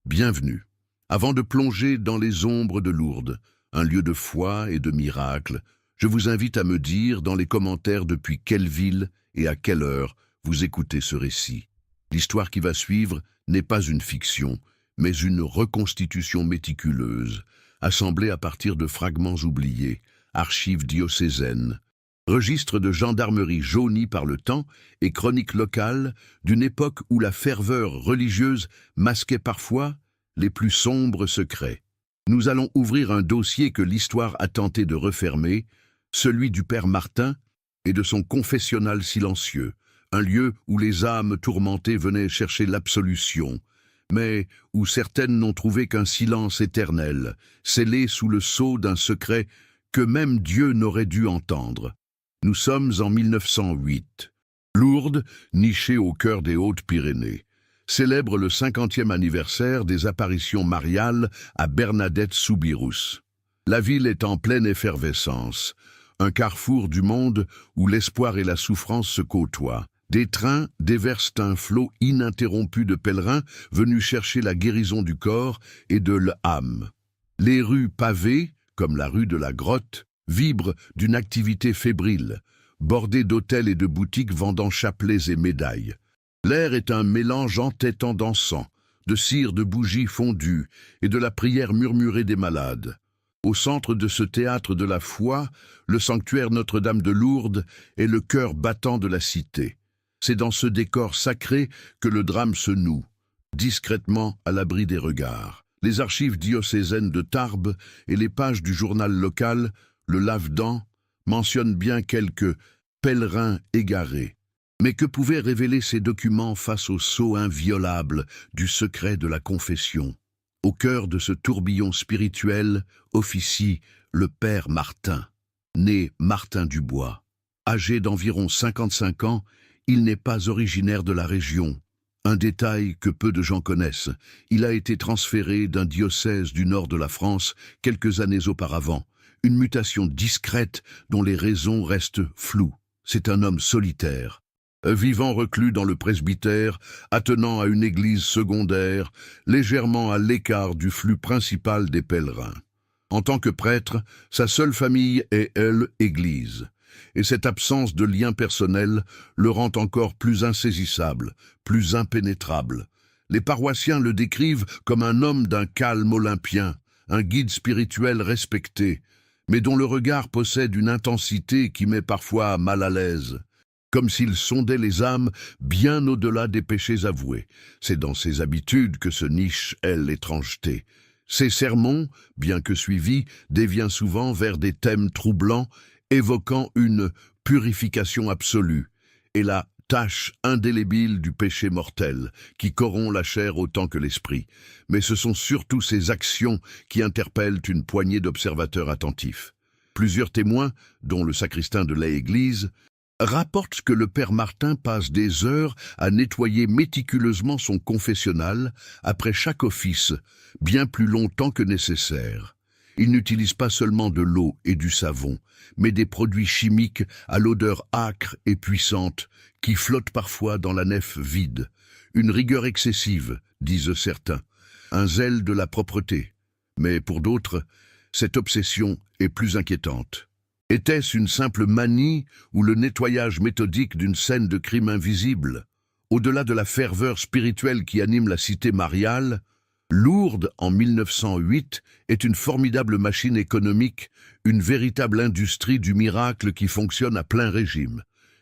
bienvenue. Avant de plonger dans les ombres de Lourdes, un lieu de foi et de miracles, je vous invite à me dire dans les commentaires depuis quelle ville et à quelle heure vous écoutez ce récit. L'histoire qui va suivre n'est pas une fiction, mais une reconstitution méticuleuse, assemblée à partir de fragments oubliés, archives diocésaines, registres de gendarmerie jaunis par le temps et chroniques locales d'une époque où la ferveur religieuse masquait parfois les plus sombres secrets. Nous allons ouvrir un dossier que l'histoire a tenté de refermer, celui du Père Martin et de son confessionnal silencieux, un lieu où les âmes tourmentées venaient chercher l'absolution, mais où certaines n'ont trouvé qu'un silence éternel, scellé sous le sceau d'un secret que même Dieu n'aurait dû entendre. Nous sommes en 1908. Lourdes, nichée au cœur des Hautes-Pyrénées, célèbre le 50e anniversaire des apparitions mariales à Bernadette-Soubirous. La ville est en pleine effervescence, un carrefour du monde où l'espoir et la souffrance se côtoient. Des trains déversent un flot ininterrompu de pèlerins venus chercher la guérison du corps et de l'âme. Les rues pavées, comme la rue de la Grotte, vibrent d'une activité fébrile, bordée d'hôtels et de boutiques vendant chapelets et médailles. L'air est un mélange entêtant d'encens, de cire de bougies fondues et de la prière murmurée des malades. Au centre de ce théâtre de la foi, le sanctuaire Notre-Dame de Lourdes est le cœur battant de la cité. C'est dans ce décor sacré que le drame se noue, discrètement à l'abri des regards. Les archives diocésaines de Tarbes et les pages du journal local, le Lavedan, mentionnent bien quelques pèlerins égarés. Mais que pouvaient révéler ces documents face au sceau inviolable du secret de la confession? Au cœur de ce tourbillon spirituel officie le Père Martin, né Martin Dubois. Âgé d'environ 55 ans, il n'est pas originaire de la région. Un détail que peu de gens connaissent, il a été transféré d'un diocèse du nord de la France quelques années auparavant. Une mutation discrète dont les raisons restent floues. C'est un homme solitaire, vivant reclus dans le presbytère, attenant à une église secondaire, légèrement à l'écart du flux principal des pèlerins. En tant que prêtre, sa seule famille est, elle, église. Et cette absence de lien personnel le rend encore plus insaisissable, plus impénétrable. Les paroissiens le décrivent comme un homme d'un calme olympien, un guide spirituel respecté, mais dont le regard possède une intensité qui met parfois mal à l'aise, comme s'il sondait les âmes bien au-delà des péchés avoués. C'est dans ses habitudes que se niche, l'étrangeté. Ses sermons, bien que suivis, déviennent souvent vers des thèmes troublants, évoquant une purification absolue et la tache indélébile du péché mortel qui corrompt la chair autant que l'esprit. Mais ce sont surtout ces actions qui interpellent une poignée d'observateurs attentifs. Plusieurs témoins, dont le sacristain de l'église, rapportent que le Père Martin passe des heures à nettoyer méticuleusement son confessionnal après chaque office, bien plus longtemps que nécessaire. Il n'utilise pas seulement de l'eau et du savon, mais des produits chimiques à l'odeur âcre et puissante qui flottent parfois dans la nef vide. Une rigueur excessive, disent certains, un zèle de la propreté. Mais pour d'autres, cette obsession est plus inquiétante. Était-ce une simple manie ou le nettoyage méthodique d'une scène de crime invisible? Au-delà de la ferveur spirituelle qui anime la cité mariale, Lourdes, en 1908, est une formidable machine économique, une véritable industrie du miracle qui fonctionne à plein régime.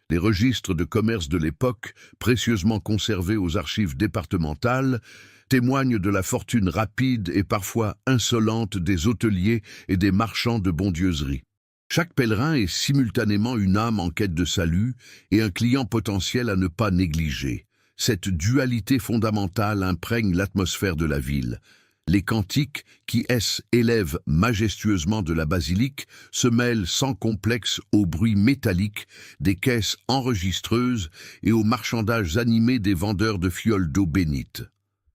Les registres de commerce de l'époque, précieusement conservés aux archives départementales, témoignent de la fortune rapide et parfois insolente des hôteliers et des marchands de bondieuserie. Chaque pèlerin est simultanément une âme en quête de salut et un client potentiel à ne pas négliger. Cette dualité fondamentale imprègne l'atmosphère de la ville. Les cantiques, qui élèvent majestueusement de la basilique, se mêlent sans complexe au bruit métallique des caisses enregistreuses et aux marchandages animés des vendeurs de fioles d'eau bénite.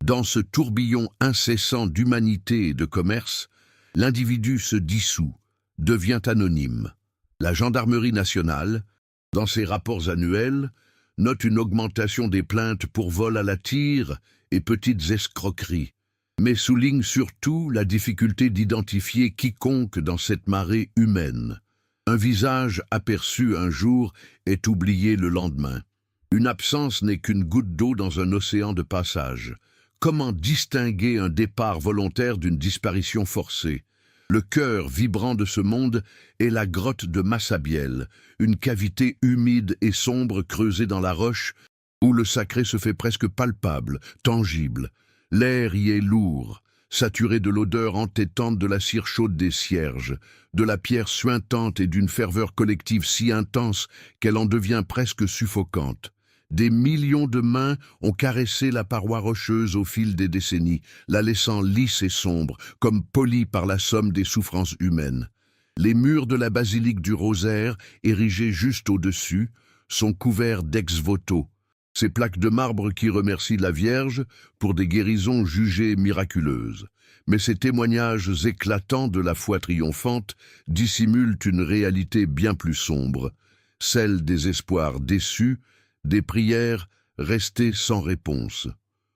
Dans ce tourbillon incessant d'humanité et de commerce, l'individu se dissout, devient anonyme. La gendarmerie nationale, dans ses rapports annuels, note une augmentation des plaintes pour vol à la tire et petites escroqueries. mais souligne surtout la difficulté d'identifier quiconque dans cette marée humaine. Un visage aperçu un jour est oublié le lendemain. Une absence n'est qu'une goutte d'eau dans un océan de passage. Comment distinguer un départ volontaire d'une disparition forcée? Le cœur vibrant de ce monde est la grotte de Massabielle, une cavité humide et sombre creusée dans la roche, où le sacré se fait presque palpable, tangible. L'air y est lourd, saturé de l'odeur entêtante de la cire chaude des cierges, de la pierre suintante et d'une ferveur collective si intense qu'elle en devient presque suffocante. Des millions de mains ont caressé la paroi rocheuse au fil des décennies, la laissant lisse et sombre, comme polie par la somme des souffrances humaines. Les murs de la basilique du Rosaire, érigés juste au-dessus, sont couverts d'ex-voto, ces plaques de marbre qui remercient la Vierge pour des guérisons jugées miraculeuses. Mais ces témoignages éclatants de la foi triomphante dissimulent une réalité bien plus sombre, celle des espoirs déçus, des prières restées sans réponse.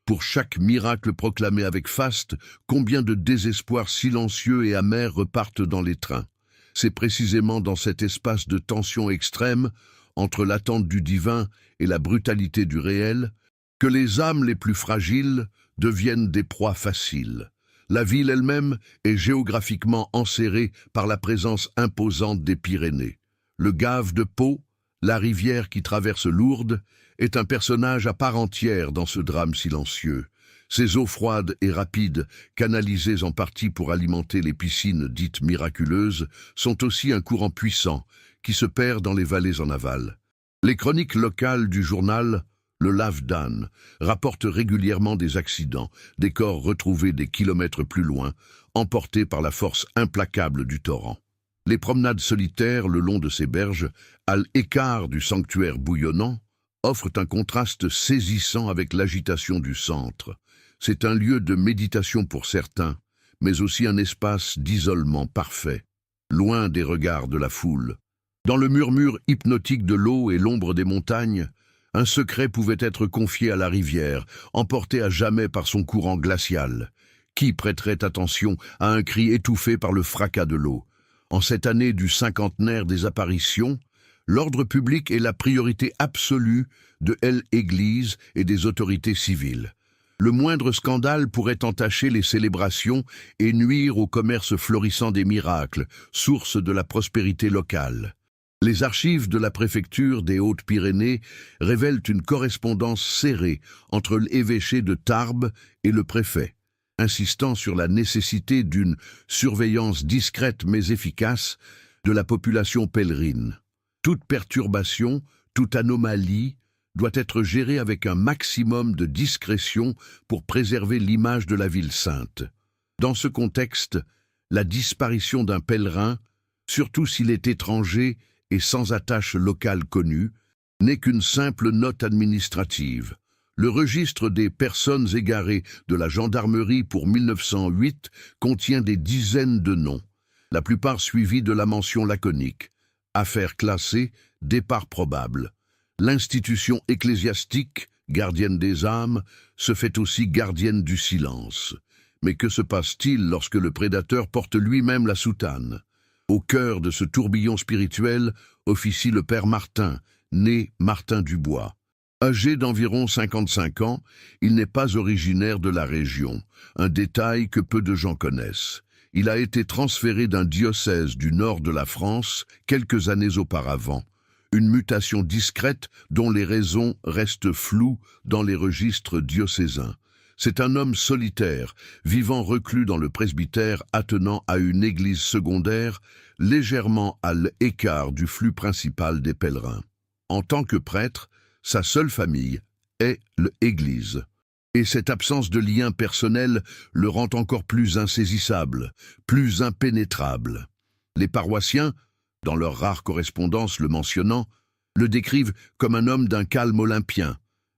Pour chaque miracle proclamé avec faste, combien de désespoirs silencieux et amers repartent dans les trains. C'est précisément dans cet espace de tension extrême, entre l'attente du divin et la brutalité du réel, que les âmes les plus fragiles deviennent des proies faciles. La ville elle-même est géographiquement enserrée par la présence imposante des Pyrénées. Le Gave de Pau, la rivière qui traverse Lourdes, est un personnage à part entière dans ce drame silencieux. Ses eaux froides et rapides, canalisées en partie pour alimenter les piscines dites miraculeuses, sont aussi un courant puissant qui se perd dans les vallées en aval. Les chroniques locales du journal Le Lave d'Âne rapportent régulièrement des accidents, des corps retrouvés des kilomètres plus loin, emportés par la force implacable du torrent. Les promenades solitaires le long de ces berges, à l'écart du sanctuaire bouillonnant, offrent un contraste saisissant avec l'agitation du centre. C'est un lieu de méditation pour certains, mais aussi un espace d'isolement parfait, loin des regards de la foule. Dans le murmure hypnotique de l'eau et l'ombre des montagnes, un secret pouvait être confié à la rivière, emporté à jamais par son courant glacial. Qui prêterait attention à un cri étouffé par le fracas de l'eau? En cette année du cinquantenaire des apparitions, l'ordre public est la priorité absolue de l'Église et des autorités civiles. Le moindre scandale pourrait entacher les célébrations et nuire au commerce florissant des miracles, source de la prospérité locale. Les archives de la préfecture des Hautes-Pyrénées révèlent une correspondance serrée entre l'évêché de Tarbes et le préfet, insistant sur la nécessité d'une surveillance discrète mais efficace de la population pèlerine. Toute perturbation, toute anomalie doit être gérée avec un maximum de discrétion pour préserver l'image de la ville sainte. Dans ce contexte, la disparition d'un pèlerin, surtout s'il est étranger et sans attache locale connue, n'est qu'une simple note administrative. Le registre des personnes égarées de la gendarmerie pour 1908 contient des dizaines de noms, la plupart suivis de la mention laconique. Affaires classées, départ probable. L'institution ecclésiastique, gardienne des âmes, se fait aussi gardienne du silence. Mais que se passe-t-il lorsque le prédateur porte lui-même la soutane? Au cœur de ce tourbillon spirituel officie le père Martin, né Martin Dubois. Âgé d'environ 55 ans, il n'est pas originaire de la région, un détail que peu de gens connaissent. Il a été transféré d'un diocèse du nord de la France quelques années auparavant, une mutation discrète dont les raisons restent floues dans les registres diocésains. C'est un homme solitaire, vivant reclus dans le presbytère attenant à une église secondaire, légèrement à l'écart du flux principal des pèlerins. En tant que prêtre, sa seule famille est l'église. Et cette absence de lien personnel le rend encore plus insaisissable, plus impénétrable. Les paroissiens, dans leur rare correspondance le mentionnant, le décrivent comme un homme d'un calme olympien,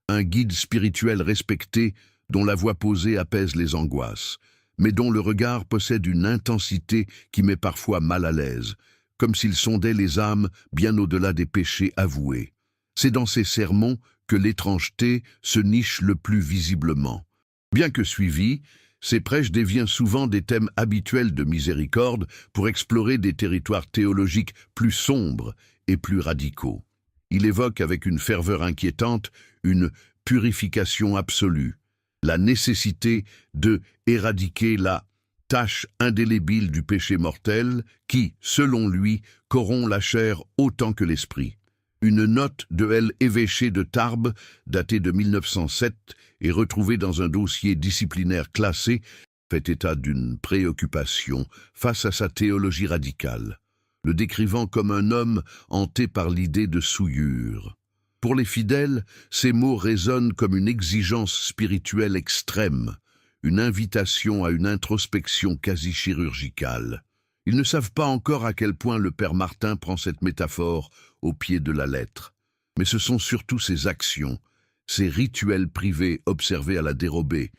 un guide spirituel respecté dont la voix posée apaise les angoisses, mais dont le regard possède une intensité qui met parfois mal à l'aise, comme s'il sondait les âmes bien au-delà des péchés avoués. C'est dans ces sermons que l'étrangeté se niche le plus visiblement. Bien que suivis, Ces prêches deviennent souvent des thèmes habituels de miséricorde pour explorer des territoires théologiques plus sombres et plus radicaux. Il évoque avec une ferveur inquiétante une purification absolue, la nécessité de éradiquer la tache indélébile du péché mortel qui, selon lui, corrompt la chair autant que l'esprit. Une note de l'évêché de Tarbes, datée de 1907 et retrouvée dans un dossier disciplinaire classé, fait état d'une préoccupation face à sa théologie radicale, le décrivant comme un homme hanté par l'idée de souillure. Pour les fidèles, ces mots résonnent comme une exigence spirituelle extrême, une invitation à une introspection quasi chirurgicale. Ils ne savent pas encore à quel point le père Martin prend cette métaphore au pied de la lettre. Mais ce sont surtout ses actions, ces rituels privés observés à la dérobée,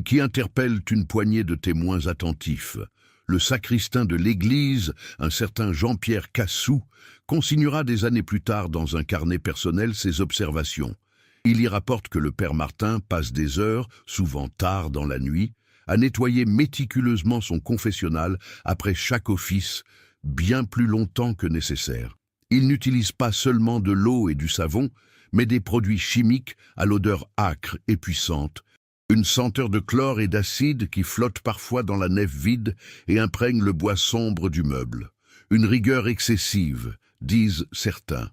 qui interpellent une poignée de témoins attentifs. Le sacristain de l'église, un certain Jean-Pierre Cassou, consignera des années plus tard dans un carnet personnel ses observations. Il y rapporte que le père Martin passe des heures, souvent tard dans la nuit, à nettoyer méticuleusement son confessionnal après chaque office, bien plus longtemps que nécessaire. Il n'utilise pas seulement de l'eau et du savon, mais des produits chimiques à l'odeur âcre et puissante, une senteur de chlore et d'acide qui flotte parfois dans la nef vide et imprègne le bois sombre du meuble. Une rigueur excessive, disent certains,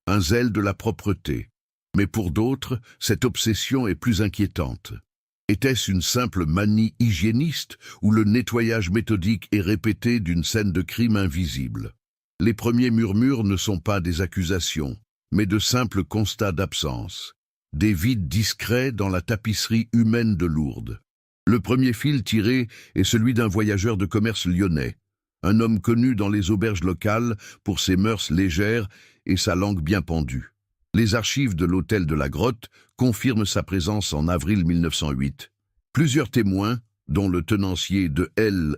un zèle de la propreté. Mais pour d'autres, cette obsession est plus inquiétante. Était-ce une simple manie hygiéniste ou le nettoyage méthodique et répété d'une scène de crime invisible? Les premiers murmures ne sont pas des accusations, mais de simples constats d'absence, des vides discrets dans la tapisserie humaine de Lourdes. Le premier fil tiré est celui d'un voyageur de commerce lyonnais, un homme connu dans les auberges locales pour ses mœurs légères et sa langue bien pendue. Les archives de l'hôtel de la Grotte confirment sa présence en avril 1908. Plusieurs témoins, dont le tenancier de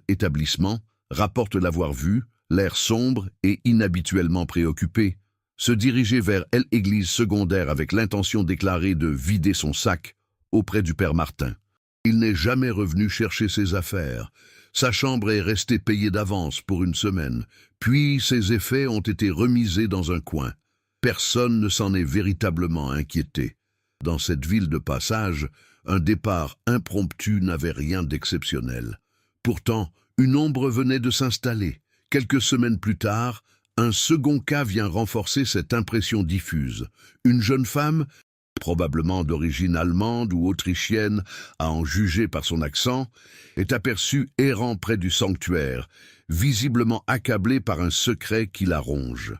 l'établissement, rapportent l'avoir vu, l'air sombre et inhabituellement préoccupé, se diriger vers l'église secondaire avec l'intention déclarée de vider son sac auprès du père Martin. Il n'est jamais revenu chercher ses affaires. Sa chambre est restée payée d'avance pour une semaine, puis ses effets ont été remisés dans un coin. Personne ne s'en est véritablement inquiété. Dans cette ville de passage, un départ impromptu n'avait rien d'exceptionnel. Pourtant, une ombre venait de s'installer. Quelques semaines plus tard, un second cas vient renforcer cette impression diffuse. Une jeune femme, probablement d'origine allemande ou autrichienne, à en juger par son accent, est aperçue errant près du sanctuaire, visiblement accablée par un secret qui la ronge.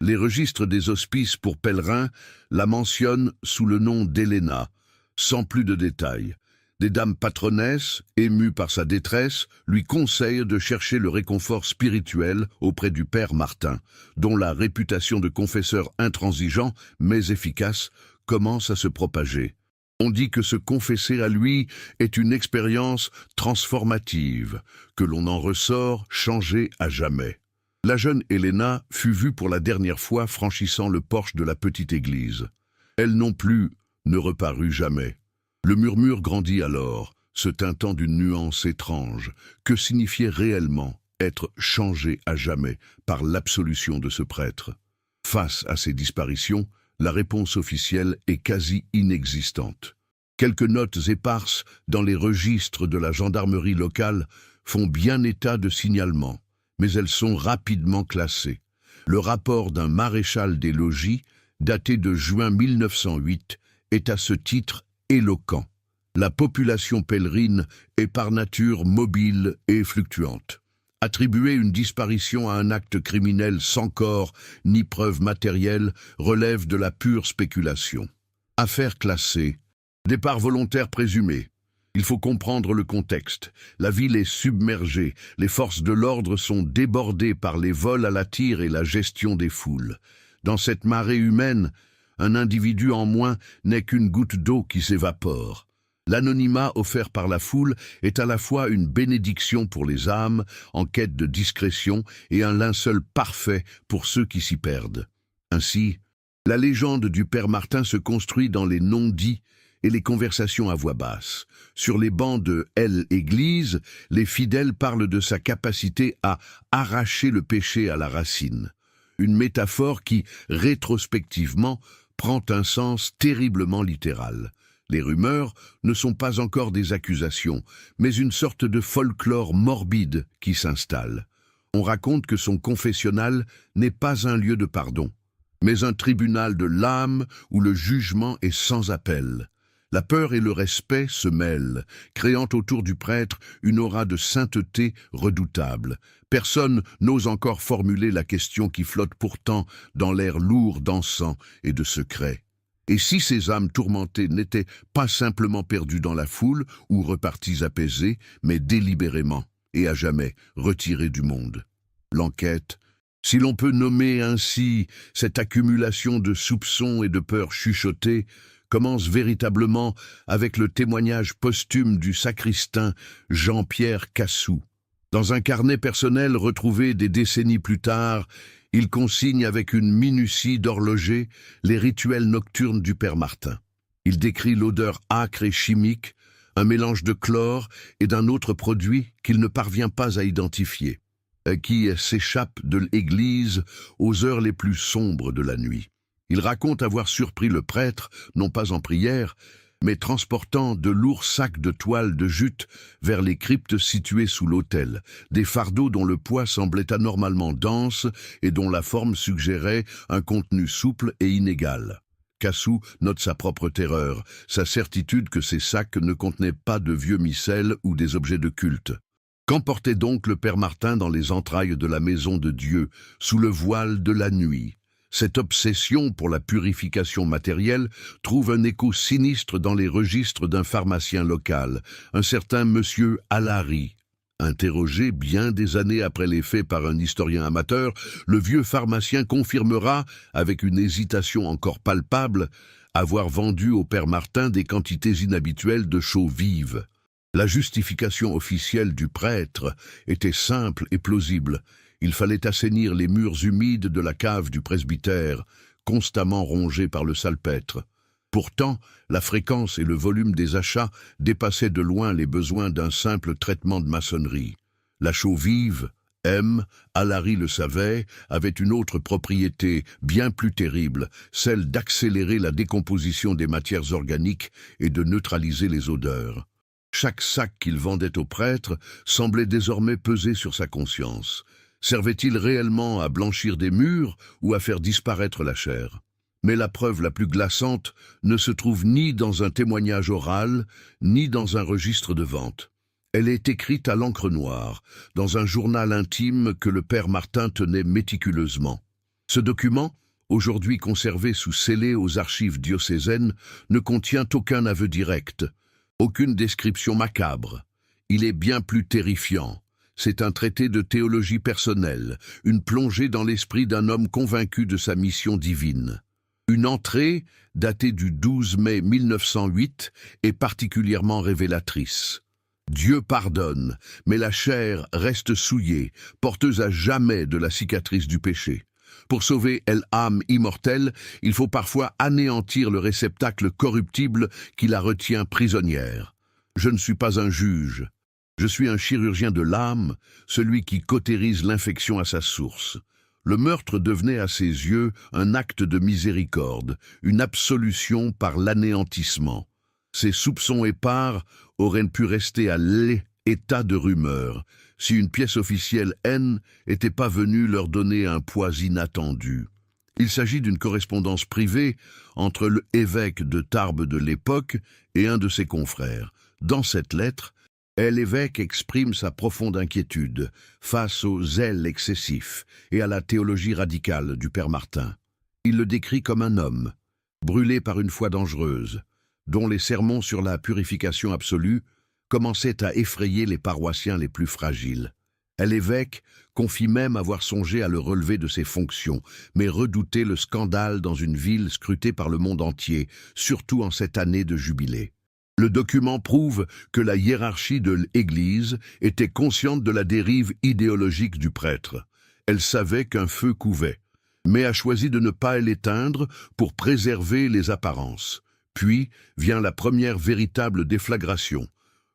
Les registres des hospices pour pèlerins la mentionnent sous le nom d'Héléna, sans plus de détails. Des dames patronesses, émues par sa détresse, lui conseillent de chercher le réconfort spirituel auprès du père Martin, dont la réputation de confesseur intransigeant, mais efficace, commence à se propager. On dit que se confesser à lui est une expérience transformative, que l'on en ressort changé à jamais. La jeune Héléna fut vue pour la dernière fois franchissant le porche de la petite église. Elle non plus ne reparut jamais. Le murmure grandit alors, se teintant d'une nuance étrange. Que signifiait réellement être changé à jamais par l'absolution de ce prêtre? Face à ces disparitions, la réponse officielle est quasi inexistante. Quelques notes éparses dans les registres de la gendarmerie locale font bien état de signalements, mais elles sont rapidement classées. Le rapport d'un maréchal des logis, daté de juin 1908, est à ce titre éloquent. La population pèlerine est par nature mobile et fluctuante. Attribuer une disparition à un acte criminel sans corps ni preuve matérielle relève de la pure spéculation. Affaire classée. Départ volontaire présumé. Il faut comprendre le contexte. La ville est submergée, les forces de l'ordre sont débordées par les vols à la tire et la gestion des foules. Dans cette marée humaine, un individu en moins n'est qu'une goutte d'eau qui s'évapore. L'anonymat offert par la foule est à la fois une bénédiction pour les âmes en quête de discrétion et un linceul parfait pour ceux qui s'y perdent. Ainsi, la légende du père Martin se construit dans les non-dits et les conversations à voix basse. Sur les bancs de l'Église, les fidèles parlent de sa capacité à arracher le péché à la racine. Une métaphore qui, rétrospectivement, prend un sens terriblement littéral. Les rumeurs ne sont pas encore des accusations, mais une sorte de folklore morbide qui s'installe. On raconte que son confessionnal n'est pas un lieu de pardon, mais un tribunal de l'âme où le jugement est sans appel. La peur et le respect se mêlent, créant autour du prêtre une aura de sainteté redoutable. Personne n'ose encore formuler la question qui flotte pourtant dans l'air lourd d'encens et de secret. Et si ces âmes tourmentées n'étaient pas simplement perdues dans la foule ou reparties apaisées, mais délibérément et à jamais retirées du monde? L'enquête, si l'on peut nommer ainsi cette accumulation de soupçons et de peurs chuchotées, commence véritablement avec le témoignage posthume du sacristain Jean-Pierre Cassou. Dans un carnet personnel retrouvé des décennies plus tard, il consigne avec une minutie d'horloger les rituels nocturnes du père Martin. Il décrit l'odeur âcre et chimique, un mélange de chlore et d'un autre produit qu'il ne parvient pas à identifier, qui s'échappe de l'église aux heures les plus sombres de la nuit. Il raconte avoir surpris le prêtre, non pas en prière, mais transportant de lourds sacs de toile de jute vers les cryptes situées sous l'autel, des fardeaux dont le poids semblait anormalement dense et dont la forme suggérait un contenu souple et inégal. Cassou note sa propre terreur, sa certitude que ces sacs ne contenaient pas de vieux missels ou des objets de culte. Qu'emportait donc le père Martin dans les entrailles de la maison de Dieu, sous le voile de la nuit? Cette obsession pour la purification matérielle trouve un écho sinistre dans les registres d'un pharmacien local, un certain monsieur Allary. Interrogé bien des années après les faits par un historien amateur, le vieux pharmacien confirmera, avec une hésitation encore palpable, avoir vendu au père Martin des quantités inhabituelles de chaux vives. La justification officielle du prêtre était simple et plausible. Il fallait assainir les murs humides de la cave du presbytère, constamment rongés par le salpêtre. Pourtant, la fréquence et le volume des achats dépassaient de loin les besoins d'un simple traitement de maçonnerie. La chaux vive, Allary le savait, avait une autre propriété bien plus terrible, celle d'accélérer la décomposition des matières organiques et de neutraliser les odeurs. Chaque sac qu'il vendait au prêtre semblait désormais peser sur sa conscience. Servait-il réellement à blanchir des murs ou à faire disparaître la chair? Mais la preuve la plus glaçante ne se trouve ni dans un témoignage oral, ni dans un registre de vente. Elle est écrite à l'encre noire, dans un journal intime que le père Martin tenait méticuleusement. Ce document, aujourd'hui conservé sous scellé aux archives diocésaines, ne contient aucun aveu direct, aucune description macabre. Il est bien plus terrifiant. C'est un traité de théologie personnelle, une plongée dans l'esprit d'un homme convaincu de sa mission divine. Une entrée, datée du 12 mai 1908, est particulièrement révélatrice. Dieu pardonne, mais la chair reste souillée, porteuse à jamais de la cicatrice du péché. Pour sauver l'âme immortelle, il faut parfois anéantir le réceptacle corruptible qui la retient prisonnière. Je ne suis pas un juge. Je suis un chirurgien de l'âme, celui qui cautérise l'infection à sa source. Le meurtre devenait à ses yeux un acte de miséricorde, une absolution par l'anéantissement. Ses soupçons épars auraient pu rester à l'état de rumeur, si une pièce officielle N n'était pas venue leur donner un poids inattendu. Il s'agit d'une correspondance privée entre l'évêque de Tarbes de l'époque et un de ses confrères. Dans cette lettre, l'évêque exprime sa profonde inquiétude face au zèle excessif et à la théologie radicale du père Martin. Il le décrit comme un homme, brûlé par une foi dangereuse, dont les sermons sur la purification absolue commençaient à effrayer les paroissiens les plus fragiles. L'évêque confie même avoir songé à le relever de ses fonctions, mais redoutait le scandale dans une ville scrutée par le monde entier, surtout en cette année de jubilé. Le document prouve que la hiérarchie de l'Église était consciente de la dérive idéologique du prêtre. Elle savait qu'un feu couvait, mais a choisi de ne pas l'éteindre pour préserver les apparences. Puis vient la première véritable déflagration,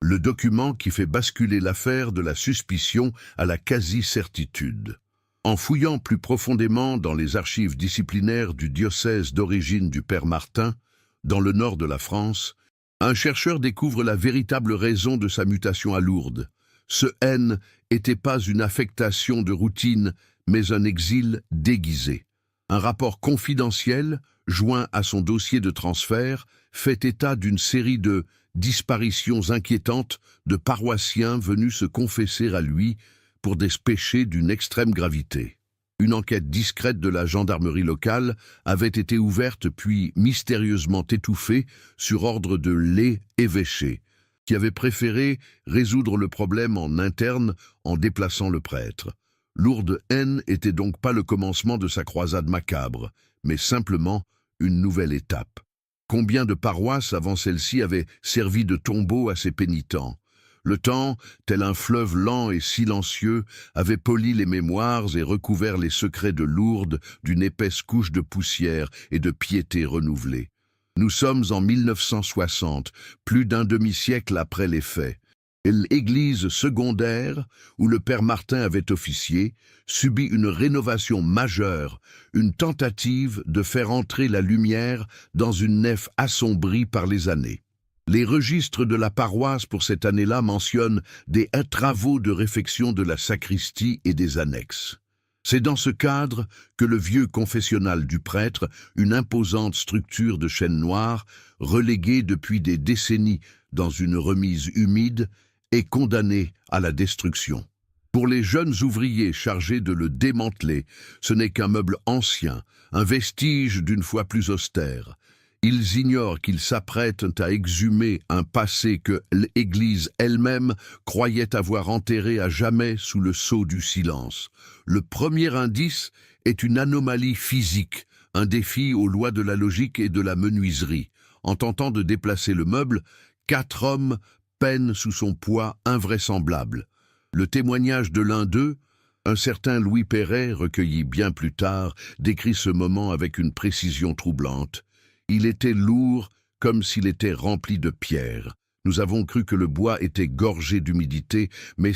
le document qui fait basculer l'affaire de la suspicion à la quasi-certitude. En fouillant plus profondément dans les archives disciplinaires du diocèse d'origine du père Martin, dans le nord de la France, un chercheur découvre la véritable raison de sa mutation à Lourdes. Ce N n'était pas une affectation de routine, mais un exil déguisé. Un rapport confidentiel, joint à son dossier de transfert, fait état d'une série de disparitions inquiétantes de paroissiens venus se confesser à lui pour des péchés d'une extrême gravité. Une enquête discrète de la gendarmerie locale avait été ouverte puis mystérieusement étouffée sur ordre de l'évêché, qui avait préféré résoudre le problème en interne en déplaçant le prêtre. Lourdes N était donc pas le commencement de sa croisade macabre, mais simplement une nouvelle étape. Combien de paroisses avant celle-ci avaient servi de tombeau à ses pénitents? Le temps, tel un fleuve lent et silencieux, avait poli les mémoires et recouvert les secrets de Lourdes d'une épaisse couche de poussière et de piété renouvelée. Nous sommes en 1960, plus d'un demi-siècle après les faits. Et l'église secondaire, où le père Martin avait officié, subit une rénovation majeure, une tentative de faire entrer la lumière dans une nef assombrie par les années. Les registres de la paroisse pour cette année-là mentionnent des travaux de réfection de la sacristie et des annexes. C'est dans ce cadre que le vieux confessionnal du prêtre, une imposante structure de chêne noir, reléguée depuis des décennies dans une remise humide, est condamné à la destruction. Pour les jeunes ouvriers chargés de le démanteler, ce n'est qu'un meuble ancien, un vestige d'une foi plus austère. Ils ignorent qu'ils s'apprêtent à exhumer un passé que l'Église elle-même croyait avoir enterré à jamais sous le sceau du silence. Le premier indice est une anomalie physique, un défi aux lois de la logique et de la menuiserie. En tentant de déplacer le meuble, 4 hommes peinent sous son poids invraisemblable. Le témoignage de l'un d'eux, un certain Louis Perret, recueilli bien plus tard, décrit ce moment avec une précision troublante. Il était lourd comme s'il était rempli de pierres. Nous avons cru que le bois était gorgé d'humidité, mais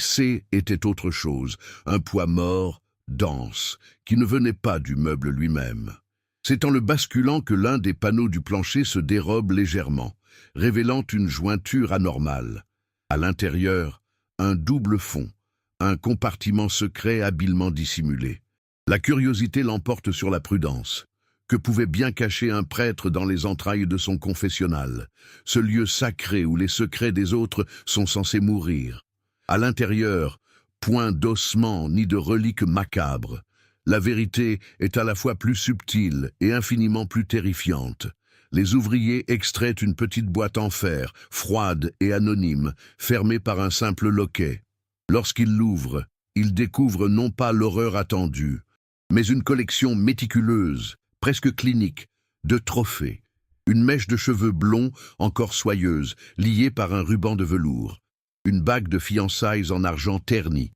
était autre chose, un poids mort, dense, qui ne venait pas du meuble lui-même. C'est en le basculant que l'un des panneaux du plancher se dérobe légèrement, révélant une jointure anormale. À l'intérieur, un double fond, un compartiment secret habilement dissimulé. La curiosité l'emporte sur la prudence. Que pouvait bien cacher un prêtre dans les entrailles de son confessionnal, ce lieu sacré où les secrets des autres sont censés mourir? À l'intérieur, point d'ossements ni de reliques macabres. La vérité est à la fois plus subtile et infiniment plus terrifiante. Les ouvriers extraient une petite boîte en fer, froide et anonyme, fermée par un simple loquet. Lorsqu'ils l'ouvrent, ils découvrent non pas l'horreur attendue, mais une collection méticuleuse, presque clinique, de trophées. Une mèche de cheveux blonds, encore soyeuse, liée par un ruban de velours. Une bague de fiançailles en argent terni,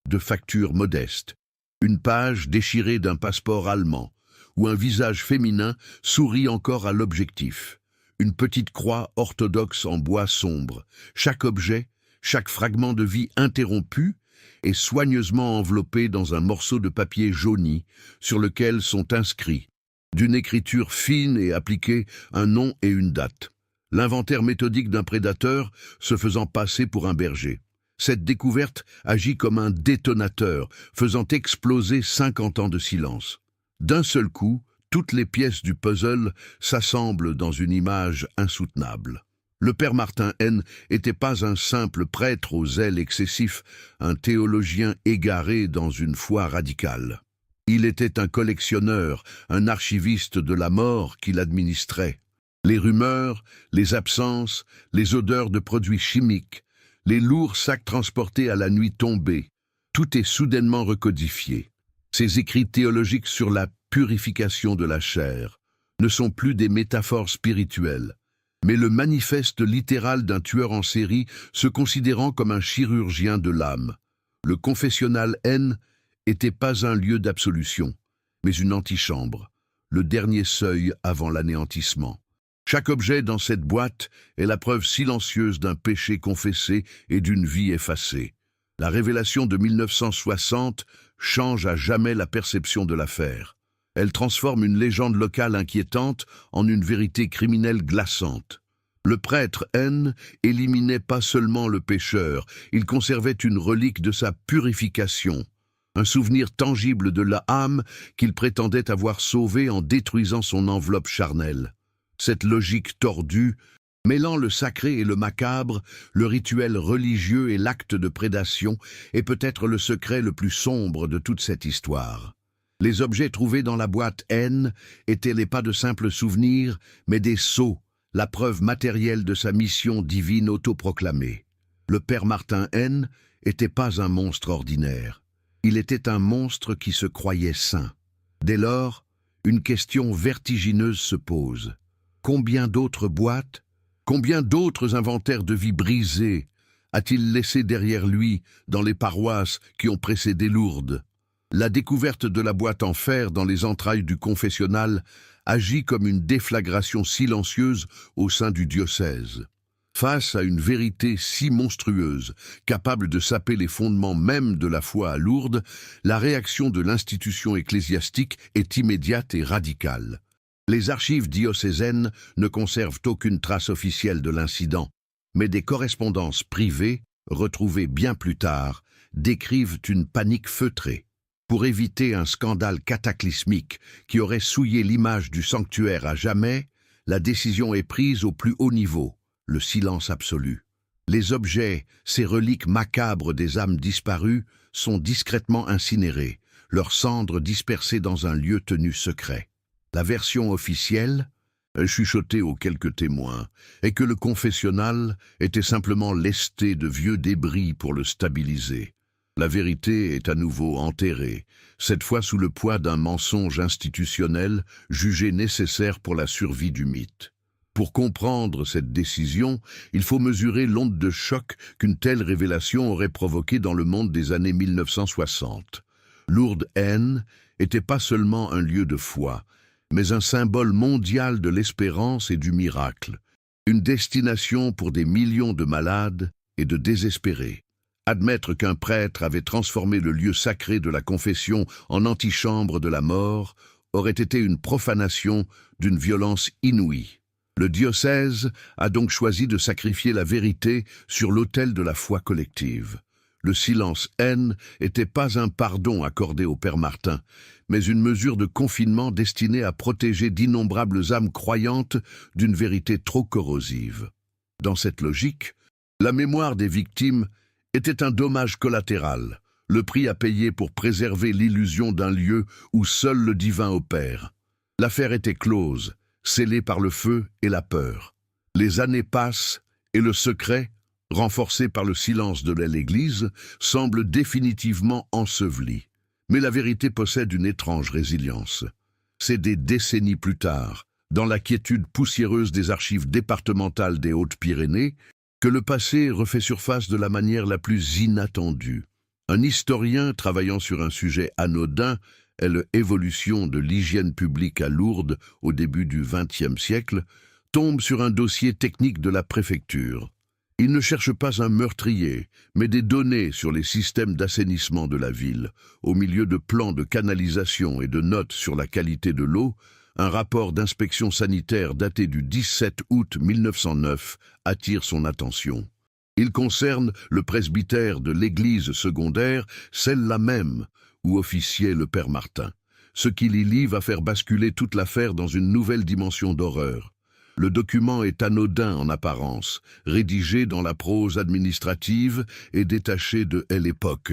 de facture modeste. Une page déchirée d'un passeport allemand, où un visage féminin sourit encore à l'objectif. Une petite croix orthodoxe en bois sombre. Chaque objet, chaque fragment de vie interrompu, est soigneusement enveloppé dans un morceau de papier jauni, sur lequel sont inscrits, d'une écriture fine et appliquée, un nom et une date. L'inventaire méthodique d'un prédateur se faisant passer pour un berger. Cette découverte agit comme un détonateur, faisant exploser 50 ans de silence. D'un seul coup, toutes les pièces du puzzle s'assemblent dans une image insoutenable. Le père Martin N n'était pas un simple prêtre au zèle excessif, un théologien égaré dans une foi radicale. Il était un collectionneur, un archiviste de la mort qu'il administrait. Les rumeurs, les absences, les odeurs de produits chimiques, les lourds sacs transportés à la nuit tombée, tout est soudainement recodifié. Ces écrits théologiques sur la purification de la chair ne sont plus des métaphores spirituelles, mais le manifeste littéral d'un tueur en série se considérant comme un chirurgien de l'âme. Le confessionnal N n'était pas un lieu d'absolution, mais une antichambre, le dernier seuil avant l'anéantissement. Chaque objet dans cette boîte est la preuve silencieuse d'un péché confessé et d'une vie effacée. La révélation de 1960 change à jamais la perception de l'affaire. Elle transforme une légende locale inquiétante en une vérité criminelle glaçante. Le prêtre N éliminait pas seulement le pécheur, il conservait une relique de sa purification, un souvenir tangible de l'âme qu'il prétendait avoir sauvée en détruisant son enveloppe charnelle. Cette logique tordue, mêlant le sacré et le macabre, le rituel religieux et l'acte de prédation, est peut-être le secret le plus sombre de toute cette histoire. Les objets trouvés dans la boîte N étaient pas de simples souvenirs, mais des sceaux, la preuve matérielle de sa mission divine autoproclamée. Le père Martin N n'était pas un monstre ordinaire. Il était un monstre qui se croyait saint. Dès lors, une question vertigineuse se pose. Combien d'autres boîtes, combien d'autres inventaires de vie brisés a-t-il laissé derrière lui dans les paroisses qui ont précédé Lourdes? La découverte de la boîte en fer dans les entrailles du confessionnal agit comme une déflagration silencieuse au sein du diocèse. Face à une vérité si monstrueuse, capable de saper les fondements même de la foi à Lourdes, la réaction de l'institution ecclésiastique est immédiate et radicale. Les archives diocésaines ne conservent aucune trace officielle de l'incident, mais des correspondances privées, retrouvées bien plus tard, décrivent une panique feutrée. Pour éviter un scandale cataclysmique qui aurait souillé l'image du sanctuaire à jamais, la décision est prise au plus haut niveau, le silence absolu. Les objets, ces reliques macabres des âmes disparues, sont discrètement incinérés, leurs cendres dispersées dans un lieu tenu secret. La version officielle, chuchotée aux quelques témoins, est que le confessionnal était simplement lesté de vieux débris pour le stabiliser. La vérité est à nouveau enterrée, cette fois sous le poids d'un mensonge institutionnel jugé nécessaire pour la survie du mythe. Pour comprendre cette décision, il faut mesurer l'onde de choc qu'une telle révélation aurait provoquée dans le monde des années 1960. Lourdes N n'était pas seulement un lieu de foi, mais un symbole mondial de l'espérance et du miracle, une destination pour des millions de malades et de désespérés. Admettre qu'un prêtre avait transformé le lieu sacré de la confession en antichambre de la mort aurait été une profanation d'une violence inouïe. Le diocèse a donc choisi de sacrifier la vérité sur l'autel de la foi collective. Le silence N n'était pas un pardon accordé au père Martin, mais une mesure de confinement destinée à protéger d'innombrables âmes croyantes d'une vérité trop corrosive. Dans cette logique, la mémoire des victimes était un dommage collatéral, le prix à payer pour préserver l'illusion d'un lieu où seul le divin opère. L'affaire était close, scellée par le feu et la peur. Les années passent et le secret, renforcé par le silence de l'Église, semble définitivement enseveli. Mais la vérité possède une étrange résilience. C'est des décennies plus tard, dans la quiétude poussiéreuse des archives départementales des Hautes-Pyrénées, que le passé refait surface de la manière la plus inattendue. Un historien travaillant sur un sujet anodin est l'évolution de l'hygiène publique à Lourdes au début du XXe siècle, tombe sur un dossier technique de la préfecture. Il ne cherche pas un meurtrier, mais des données sur les systèmes d'assainissement de la ville, au milieu de plans de canalisation et de notes sur la qualité de l'eau. Un rapport d'inspection sanitaire daté du 17 août 1909 attire son attention. Il concerne le presbytère de l'église secondaire, celle-là même où officiait le père Martin. Ce qu'il y lit va faire basculer toute l'affaire dans une nouvelle dimension d'horreur. Le document est anodin en apparence, rédigé dans la prose administrative et détaché de l'époque.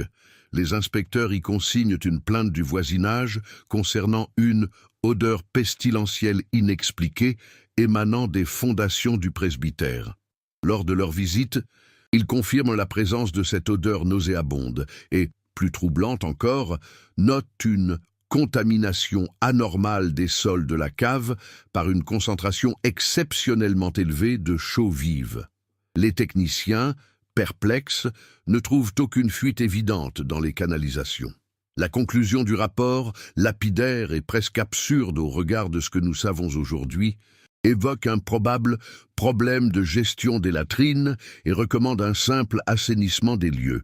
Les inspecteurs y consignent une plainte du voisinage concernant une odeur pestilentielle inexpliquée émanant des fondations du presbytère. Lors de leur visite, ils confirment la présence de cette odeur nauséabonde et, plus troublante encore, notent une contamination anormale des sols de la cave par une concentration exceptionnellement élevée de chaux vive. Les techniciens, perplexes, ne trouvent aucune fuite évidente dans les canalisations. La conclusion du rapport, lapidaire et presque absurde au regard de ce que nous savons aujourd'hui, évoque un probable problème de gestion des latrines et recommande un simple assainissement des lieux.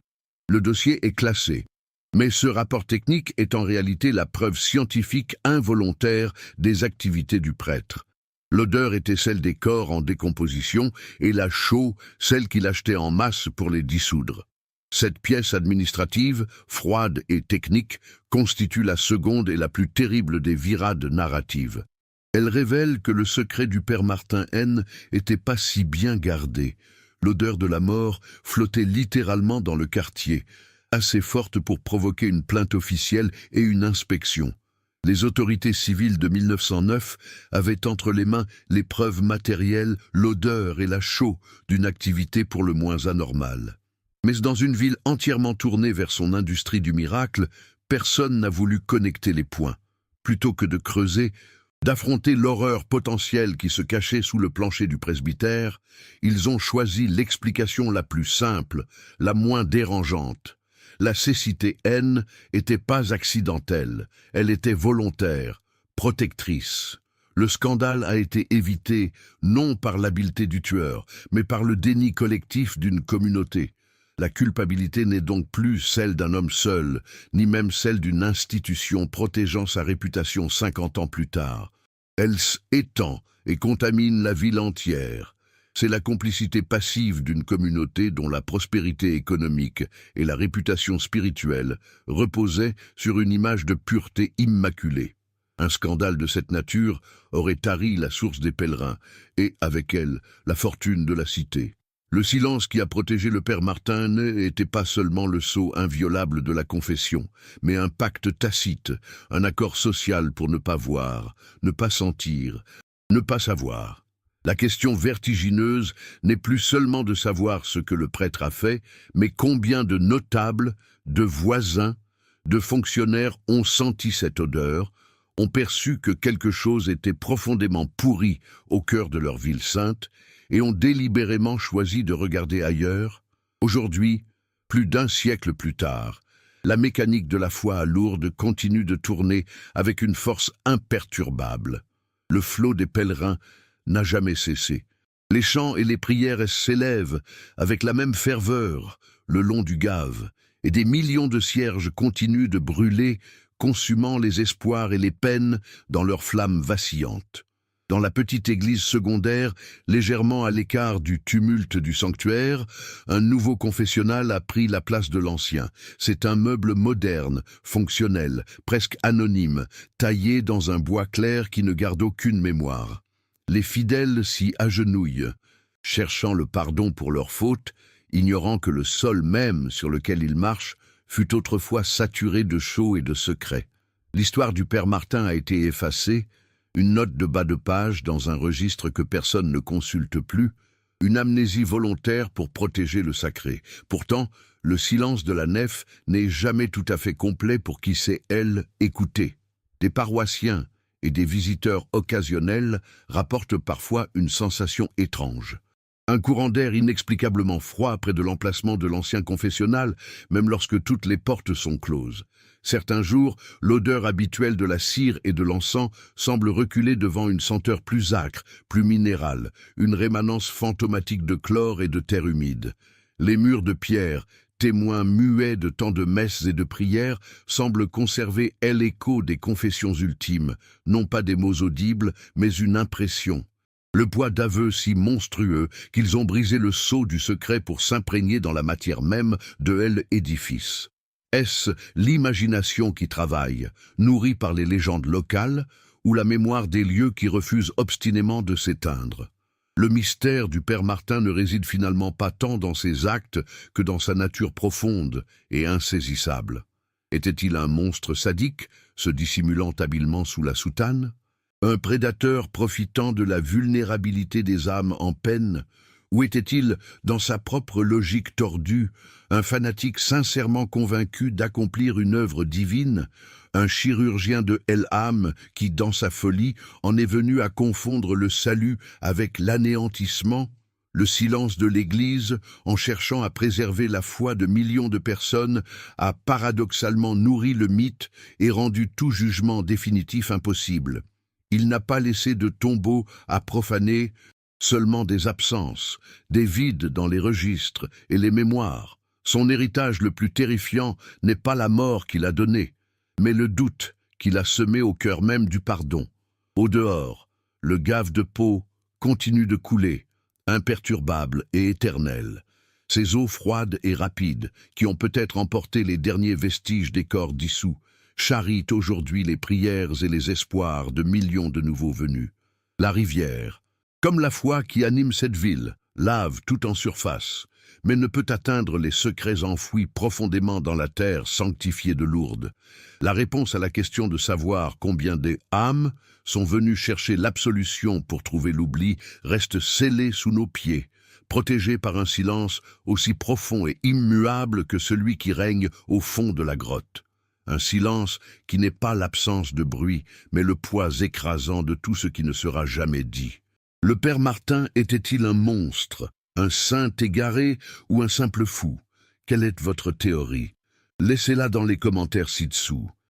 Le dossier est classé. Mais ce rapport technique est en réalité la preuve scientifique involontaire des activités du prêtre. L'odeur était celle des corps en décomposition et la chaux, celle qu'il achetait en masse pour les dissoudre. Cette pièce administrative, froide et technique, constitue la seconde et la plus terrible des virades narratives. Elle révèle que le secret du père Martin N n'était pas si bien gardé. L'odeur de la mort flottait littéralement dans le quartier, assez forte pour provoquer une plainte officielle et une inspection. Les autorités civiles de 1909 avaient entre les mains les preuves matérielles, l'odeur et la chaux d'une activité pour le moins anormale. Mais dans une ville entièrement tournée vers son industrie du miracle, personne n'a voulu connecter les points. Plutôt que de creuser, d'affronter l'horreur potentielle qui se cachait sous le plancher du presbytère, ils ont choisi l'explication la plus simple, la moins dérangeante. La cécité N n'était pas accidentelle, elle était volontaire, protectrice. Le scandale a été évité non par l'habileté du tueur, mais par le déni collectif d'une communauté. La culpabilité n'est donc plus celle d'un homme seul, ni même celle d'une institution protégeant sa réputation 50 ans plus tard. Elle s'étend et contamine la ville entière. C'est la complicité passive d'une communauté dont la prospérité économique et la réputation spirituelle reposaient sur une image de pureté immaculée. Un scandale de cette nature aurait tari la source des pèlerins et, avec elle, la fortune de la cité. Le silence qui a protégé le père Martin n'était pas seulement le sceau inviolable de la confession, mais un pacte tacite, un accord social pour ne pas voir, ne pas sentir, ne pas savoir. La question vertigineuse n'est plus seulement de savoir ce que le prêtre a fait, mais combien de notables, de voisins, de fonctionnaires ont senti cette odeur, ont perçu que quelque chose était profondément pourri au cœur de leur ville sainte, et ont délibérément choisi de regarder ailleurs. Aujourd'hui, plus d'un siècle plus tard, la mécanique de la foi à Lourdes continue de tourner avec une force imperturbable. Le flot des pèlerins n'a jamais cessé. Les chants et les prières s'élèvent avec la même ferveur le long du Gave, et des millions de cierges continuent de brûler, consumant les espoirs et les peines dans leurs flammes vacillantes. Dans la petite église secondaire, légèrement à l'écart du tumulte du sanctuaire, un nouveau confessionnal a pris la place de l'ancien. C'est un meuble moderne, fonctionnel, presque anonyme, taillé dans un bois clair qui ne garde aucune mémoire. Les fidèles s'y agenouillent, cherchant le pardon pour leurs fautes, ignorant que le sol même sur lequel ils marchent fut autrefois saturé de chaux et de secrets. L'histoire du père Martin a été effacée, une note de bas de page dans un registre que personne ne consulte plus, une amnésie volontaire pour protéger le sacré. Pourtant, le silence de la nef n'est jamais tout à fait complet pour qui sait, elle, écouter. Des paroissiens et des visiteurs occasionnels rapportent parfois une sensation étrange. Un courant d'air inexplicablement froid près de l'emplacement de l'ancien confessionnal, même lorsque toutes les portes sont closes. Certains jours, l'odeur habituelle de la cire et de l'encens semble reculer devant une senteur plus âcre, plus minérale, une rémanence fantomatique de chlore et de terre humide. Les murs de pierre, témoins muets de tant de messes et de prières, semblent conserver l'écho des confessions ultimes, non pas des mots audibles, mais une impression. Le poids d'aveux si monstrueux qu'ils ont brisé le sceau du secret pour s'imprégner dans la matière même de l'édifice. Est-ce l'imagination qui travaille, nourrie par les légendes locales, ou la mémoire des lieux qui refusent obstinément de s'éteindre? Le mystère du père Martin ne réside finalement pas tant dans ses actes que dans sa nature profonde et insaisissable. Était-il un monstre sadique, se dissimulant habilement sous la soutane? Un prédateur profitant de la vulnérabilité des âmes en peine? Ou était-il, dans sa propre logique tordue, un fanatique sincèrement convaincu d'accomplir une œuvre divine, un chirurgien de l'âme qui, dans sa folie, en est venu à confondre le salut avec l'anéantissement, le silence de l'Église, en cherchant à préserver la foi de millions de personnes, a paradoxalement nourri le mythe et rendu tout jugement définitif impossible. Il n'a pas laissé de tombeau à profaner, seulement des absences, des vides dans les registres et les mémoires. Son héritage le plus terrifiant n'est pas la mort qu'il a donnée, mais le doute qu'il a semé au cœur même du pardon. Au dehors, le gave de Pô continue de couler, imperturbable et éternel. Ces eaux froides et rapides, qui ont peut-être emporté les derniers vestiges des corps dissous, charrient aujourd'hui les prières et les espoirs de millions de nouveaux venus. La rivière, comme la foi qui anime cette ville, lave tout en surface, mais ne peut atteindre les secrets enfouis profondément dans la terre sanctifiée de Lourdes. La réponse à la question de savoir combien des âmes sont venues chercher l'absolution pour trouver l'oubli reste scellée sous nos pieds, protégée par un silence aussi profond et immuable que celui qui règne au fond de la grotte. Un silence qui n'est pas l'absence de bruit, mais le poids écrasant de tout ce qui ne sera jamais dit. Le père Martin était-il un monstre, un saint égaré ou un simple fou? Quelle est votre théorie? Laissez-la dans les commentaires ci-dessous.